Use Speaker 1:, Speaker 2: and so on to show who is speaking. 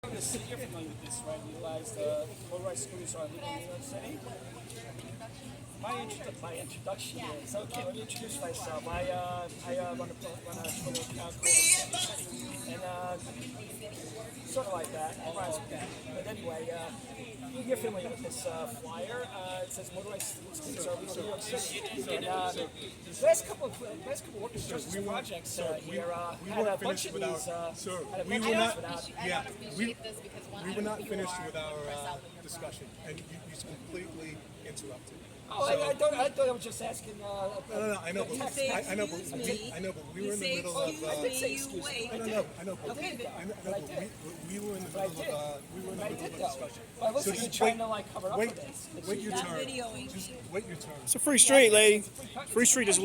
Speaker 1: The city, you're familiar with this, right? You realize motorized scooters are legal in New York City. My introduction is okay. Let me introduce myself. I run a Twitter account called st-2ndSt, and sort of like that. I rise with that. But anyway, you're familiar with this flyer. It says motorized scooters are legal in New York City. And last couple of working projects here had a bunch of these.
Speaker 2: We were not. Yeah, we were not finished with our discussion, and you completely interrupted.
Speaker 1: Oh, I thought I was just asking.
Speaker 2: No, I know, but we were in the middle of.
Speaker 1: I did say excuse me.
Speaker 2: I know, but we were in the middle of a discussion.
Speaker 1: Well, listen, you're trying to like cover up for this.
Speaker 2: Wait your turn. Just wait your turn.
Speaker 3: It's a free street, lady. Free street is.